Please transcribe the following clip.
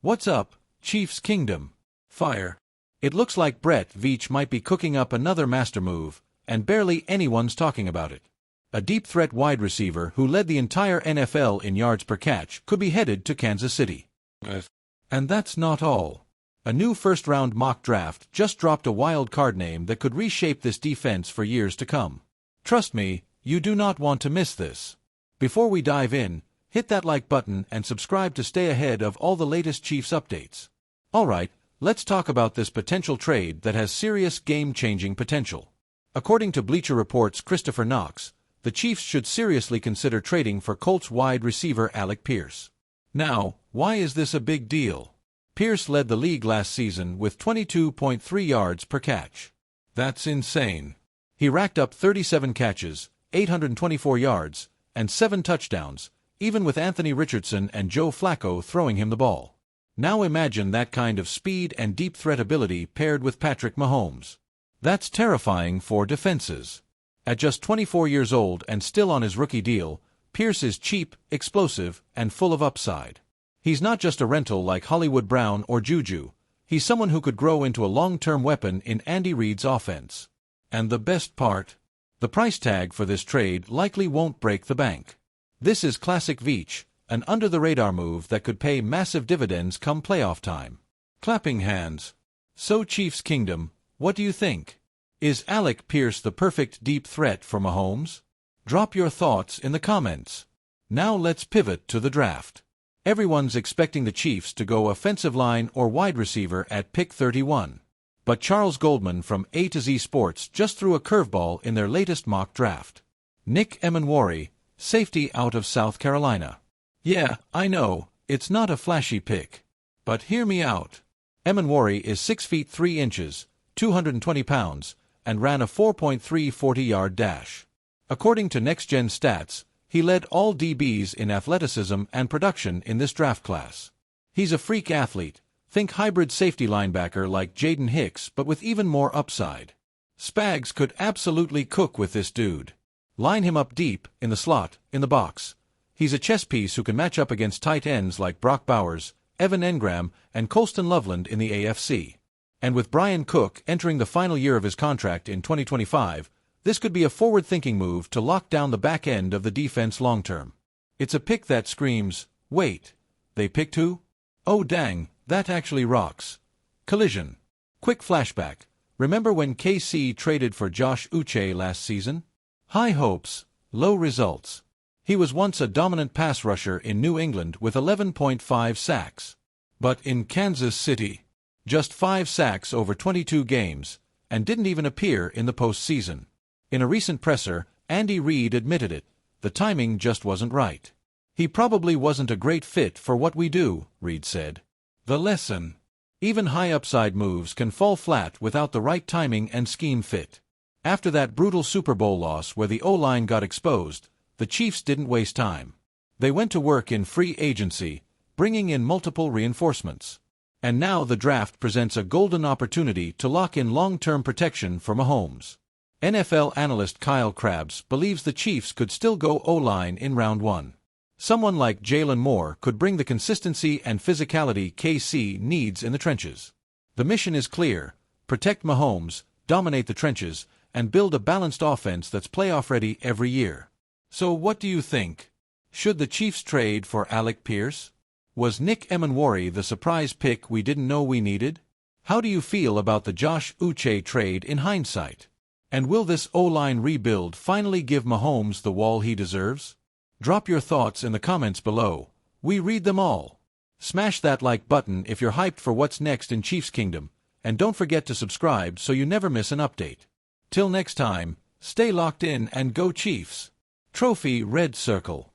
What's up, Chiefs Kingdom? Fire. It looks like Brett Veach might be cooking up another master move, and barely anyone's talking about it. A deep threat wide receiver who led the entire NFL in yards per catch could be headed to Kansas City. And that's not all. A new first-round mock draft just dropped a wild card name that could reshape this defense for years to come. Trust me, you do not want to miss this. Before we dive in, hit that like button and subscribe to stay ahead of all the latest Chiefs updates. Alright, let's talk about this potential trade that has serious game-changing potential. According to Bleacher Report's Christopher Knox, the Chiefs should seriously consider trading for Colts wide receiver Alec Pierce. Now, why is this a big deal? Pierce led the league last season with 22.3 yards per catch. That's insane. He racked up 37 catches, 824 yards, and 7 touchdowns, even with Anthony Richardson and Joe Flacco throwing him the ball. Now imagine that kind of speed and deep threat ability paired with Patrick Mahomes. That's terrifying for defenses. At just 24 years old and still on his rookie deal, Pierce is cheap, explosive, and full of upside. He's not just a rental like Hollywood Brown or JuJu. He's someone who could grow into a long-term weapon in Andy Reid's offense. And the best part? The price tag for this trade likely won't break the bank. This is classic Veach, an under-the-radar move that could pay massive dividends come playoff time. Clapping hands. So Chiefs Kingdom, what do you think? Is Alec Pierce the perfect deep threat for Mahomes? Drop your thoughts in the comments. Now let's pivot to the draft. Everyone's expecting the Chiefs to go offensive line or wide receiver at pick 31. But Charles Goldman from A to Z Sports just threw a curveball in their latest mock draft. Nick Emenwari, safety out of South Carolina. Yeah, I know, it's not a flashy pick. But hear me out. Emenwari is 6 feet 3 inches, 220 pounds, and ran a 4.3 40-yard dash. According to Next Gen Stats, he led all DBs in athleticism and production in this draft class. He's a freak athlete. Think hybrid safety linebacker like Jaden Hicks, but with even more upside. Spags could absolutely cook with this dude. Line him up deep, in the slot, in the box. He's a chess piece who can match up against tight ends like Brock Bowers, Evan Engram, and Colston Loveland in the AFC. And with Brian Cook entering the final year of his contract in 2025, this could be a forward-thinking move to lock down the back end of the defense long-term. It's a pick that screams, wait, they picked who? Oh dang, that actually rocks. Collision. Quick flashback. Remember when KC traded for Josh Uche last season? High hopes, low results. He was once a dominant pass rusher in New England with 11.5 sacks. But in Kansas City, just 5 sacks over 22 games, and didn't even appear in the postseason. In a recent presser, Andy Reid admitted it. The timing just wasn't right. He probably wasn't a great fit for what we do, Reid said. The lesson. Even high upside moves can fall flat without the right timing and scheme fit. After that brutal Super Bowl loss where the O-line got exposed, the Chiefs didn't waste time. They went to work in free agency, bringing in multiple reinforcements. And now the draft presents a golden opportunity to lock in long-term protection for Mahomes. NFL analyst Kyle Krabs believes the Chiefs could still go O-line in round 1. Someone like Jalen Moore could bring the consistency and physicality KC needs in the trenches. The mission is clear: protect Mahomes, dominate the trenches, and build a balanced offense that's playoff-ready every year. So what do you think? Should the Chiefs trade for Alec Pierce? Was Nick Emenwari the surprise pick we didn't know we needed? How do you feel about the Josh Uche trade in hindsight? And will this O-line rebuild finally give Mahomes the wall he deserves? Drop your thoughts in the comments below. We read them all. Smash that like button if you're hyped for what's next in Chiefs Kingdom, and don't forget to subscribe so you never miss an update. Till next time, stay locked in and go Chiefs. Trophy Red Circle.